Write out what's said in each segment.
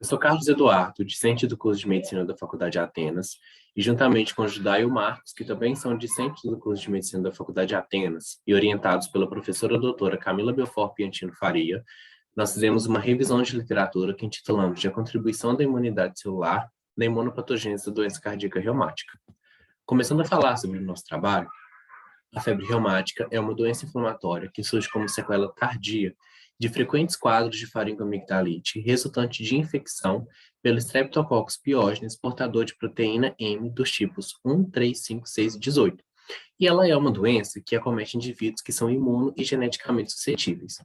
sou Carlos Eduardo, discente do curso de Medicina da Faculdade de Atenas, e juntamente com o Judá e o Marcos, que também são discentes do curso de Medicina da Faculdade de Atenas, e orientados pela professora doutora Camila Belfort Piantino Faria, nós fizemos uma revisão de literatura que intitulamos de A Contribuição da Imunidade Celular na Imunopatogênese da Doença Cardíaca Reumática. Começando a falar sobre o nosso trabalho, a febre reumática é uma doença inflamatória que surge como sequela tardia de frequentes quadros de faringoamigdalite, resultante de infecção pelo Streptococcus pyogenes, portador de proteína M dos tipos 1, 3, 5, 6 e 18. E ela é uma doença que acomete indivíduos que são imuno e geneticamente suscetíveis.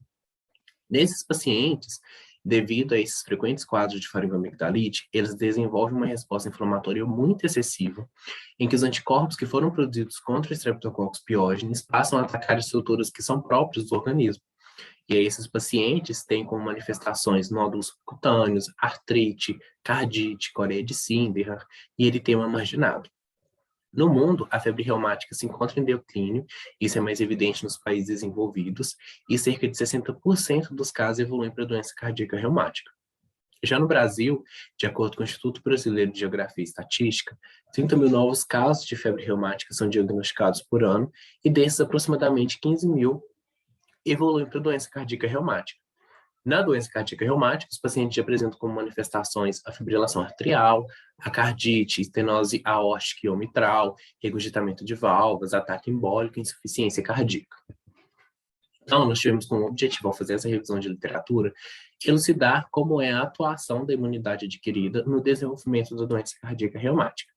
Nesses pacientes, devido a esses frequentes quadros de faringoamigdalite, eles desenvolvem uma resposta inflamatória muito excessiva, em que os anticorpos que foram produzidos contra o Streptococcus pyogenes passam a atacar estruturas que são próprias do organismo. E aí esses pacientes têm como manifestações nódulos cutâneos, artrite, cardite, coreia de Cinderham e eritema marginado. No mundo, a febre reumática se encontra em declínio, isso é mais evidente nos países desenvolvidos, e cerca de 60% dos casos evoluem para doença cardíaca reumática. Já no Brasil, de acordo com o Instituto Brasileiro de Geografia e Estatística, 30 mil novos casos de febre reumática são diagnosticados por ano, e desses aproximadamente 15 mil evoluem para doença cardíaca reumática. Na doença cardíaca reumática, os pacientes apresentam como manifestações a fibrilação arterial, a cardite, estenose aórtica ou mitral, regurgitamento de válvulas, ataque embólico e insuficiência cardíaca. Então, nós tivemos como objetivo, ao fazer essa revisão de literatura, elucidar como é a atuação da imunidade adquirida no desenvolvimento da doença cardíaca reumática.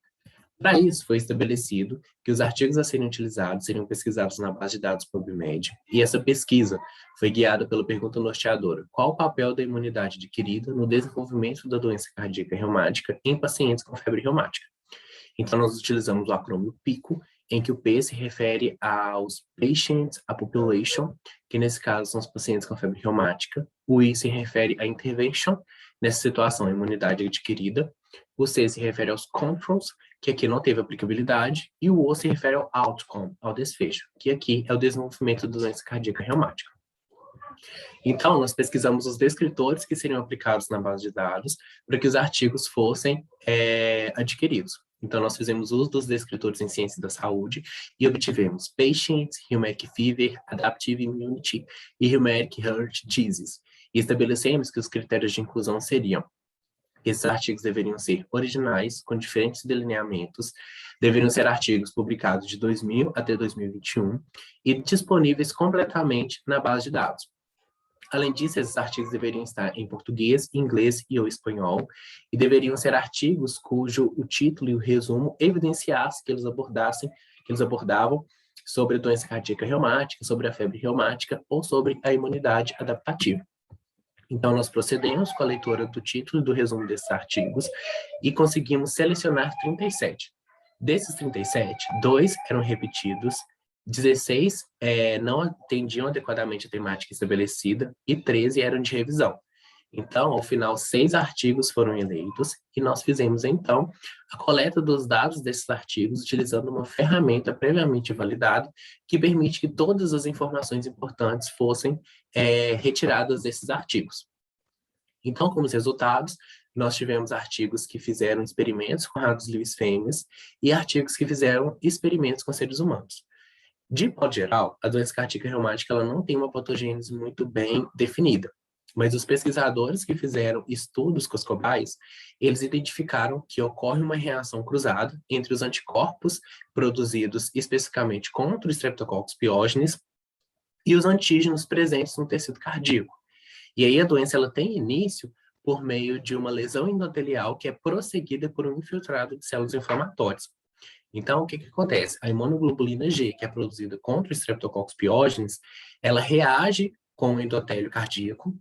Para isso, foi estabelecido que os artigos a serem utilizados seriam pesquisados na base de dados PubMed, e essa pesquisa foi guiada pela pergunta norteadora: qual o papel da imunidade adquirida no desenvolvimento da doença cardíaca reumática em pacientes com febre reumática? Então, nós utilizamos o acrônimo PICO, em que o P se refere aos patients, a population, que nesse caso são os pacientes com febre reumática, o I se refere à intervention, nessa situação, a imunidade adquirida, o C se refere aos controls, que aqui não teve aplicabilidade, e o O se refere ao outcome, ao desfecho, que aqui é o desenvolvimento da doença cardíaca reumática. Então, nós pesquisamos os descritores que seriam aplicados na base de dados para que os artigos fossem adquiridos. Então, nós fizemos uso dos descritores em ciência da saúde e obtivemos Patients, Rheumatic Fever, Adaptive Immunity e Rheumatic Heart Disease. E estabelecemos que os critérios de inclusão seriam: esses artigos deveriam ser originais, com diferentes delineamentos, deveriam ser artigos publicados de 2000 até 2021 e disponíveis completamente na base de dados. Além disso, esses artigos deveriam estar em português, inglês e ou espanhol, e deveriam ser artigos cujo o título e o resumo evidenciassem que eles abordavam sobre a doença cardíaca reumática, sobre a febre reumática ou sobre a imunidade adaptativa. Então, nós procedemos com a leitura do título e do resumo desses artigos e conseguimos selecionar 37. Desses 37, 2 eram repetidos, 16 não atendiam adequadamente a temática estabelecida e 13 eram de revisão. Então, ao final, 6 artigos foram eleitos e nós fizemos, então, a coleta dos dados desses artigos utilizando uma ferramenta previamente validada que permite que todas as informações importantes fossem retiradas desses artigos. Então, como os resultados, nós tivemos artigos que fizeram experimentos com ratos livres fêmeas e artigos que fizeram experimentos com seres humanos. De modo geral, a doença cardíaca reumática ela não tem uma patogênese muito bem definida, mas os pesquisadores que fizeram estudos com os cobaias, eles identificaram que ocorre uma reação cruzada entre os anticorpos produzidos especificamente contra o Streptococcus pyogenes e os antígenos presentes no tecido cardíaco. E aí a doença ela tem início por meio de uma lesão endotelial que é prosseguida por um infiltrado de células inflamatórias. Então, o que acontece? A imunoglobulina G, que é produzida contra o Streptococcus pyogenes, ela reage com o endotélio cardíaco,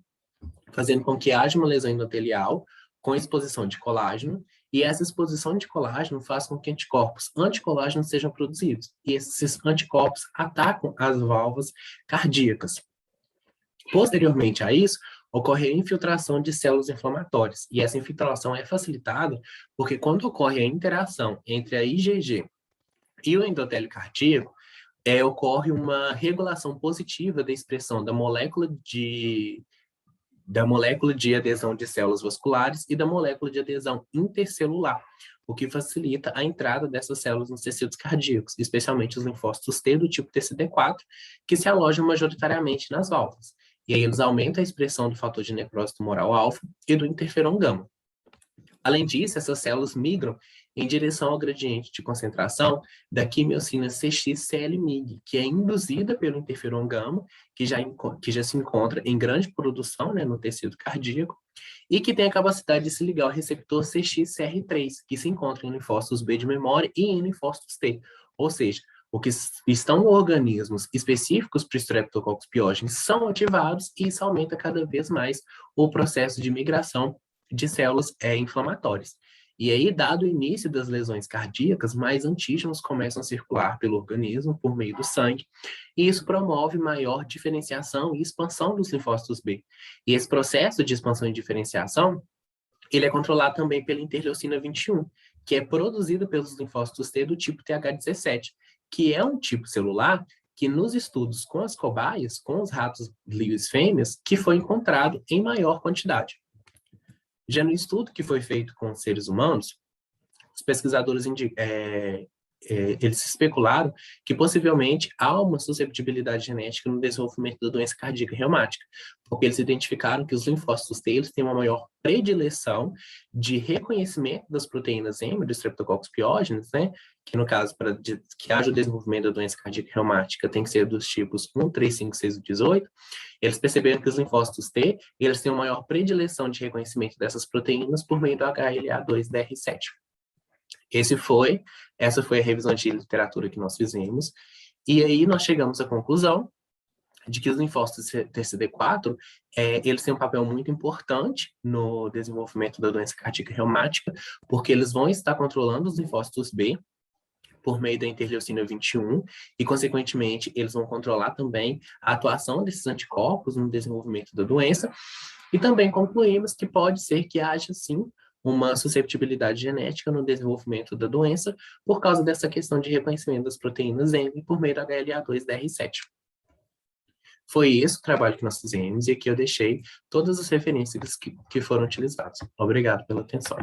fazendo com que haja uma lesão endotelial com exposição de colágeno, e essa exposição de colágeno faz com que anticorpos anticolágeno sejam produzidos, e esses anticorpos atacam as válvulas cardíacas. Posteriormente a isso, ocorre a infiltração de células inflamatórias, e essa infiltração é facilitada porque quando ocorre a interação entre a IgG e o endotélio cardíaco, ocorre uma regulação positiva da expressão da molécula de da molécula de adesão de células vasculares e da molécula de adesão intercelular, o que facilita a entrada dessas células nos tecidos cardíacos, especialmente os linfócitos T do tipo TCD4, que se alojam majoritariamente nas válvulas. E aí eles aumentam a expressão do fator de necrose tumoral alfa e do interferon gama. Além disso, essas células migram em direção ao gradiente de concentração da quimiocina CXCL-MIG, que é induzida pelo interferon gama, que já se encontra em grande produção, né, no tecido cardíaco, e que tem a capacidade de se ligar ao receptor CXCR3, que se encontra em linfócitos B de memória e em linfócitos T. Ou seja, o que estão organismos específicos para o Streptococcus pyogenes são ativados e isso aumenta cada vez mais o processo de migração de células inflamatórias. E aí, dado o início das lesões cardíacas, mais antígenos começam a circular pelo organismo por meio do sangue, e isso promove maior diferenciação e expansão dos linfócitos B. E esse processo de expansão e diferenciação, ele é controlado também pela interleucina 21, que é produzida pelos linfócitos T do tipo TH17, que é um tipo celular que nos estudos com as cobaias, com os ratos livres fêmeas, que foi encontrado em maior quantidade. Já no estudo que foi feito com seres humanos, os pesquisadores eles especularam que possivelmente há uma susceptibilidade genética no desenvolvimento da doença cardíaca reumática, porque eles identificaram que os linfócitos T têm uma maior predileção de reconhecimento das proteínas M do Streptococcus pyogenes, né, que no caso, para que haja o desenvolvimento da doença cardíaca reumática, tem que ser dos tipos 1, 3, 5, 6 e 18, eles perceberam que os linfócitos T, eles têm uma maior predileção de reconhecimento dessas proteínas por meio do HLA2-DR7. Essa foi a revisão de literatura que nós fizemos, e aí nós chegamos à conclusão de que os linfócitos TCD4, eles têm um papel muito importante no desenvolvimento da doença cardíaca reumática, porque eles vão estar controlando os linfócitos B por meio da interleucina 21, e, consequentemente, eles vão controlar também a atuação desses anticorpos no desenvolvimento da doença, e também concluímos que pode ser que haja, sim, uma susceptibilidade genética no desenvolvimento da doença por causa dessa questão de reconhecimento das proteínas M por meio da HLA2-DR7. Foi esse o trabalho que nós fizemos e aqui eu deixei todas as referências que foram utilizadas. Obrigado pela atenção.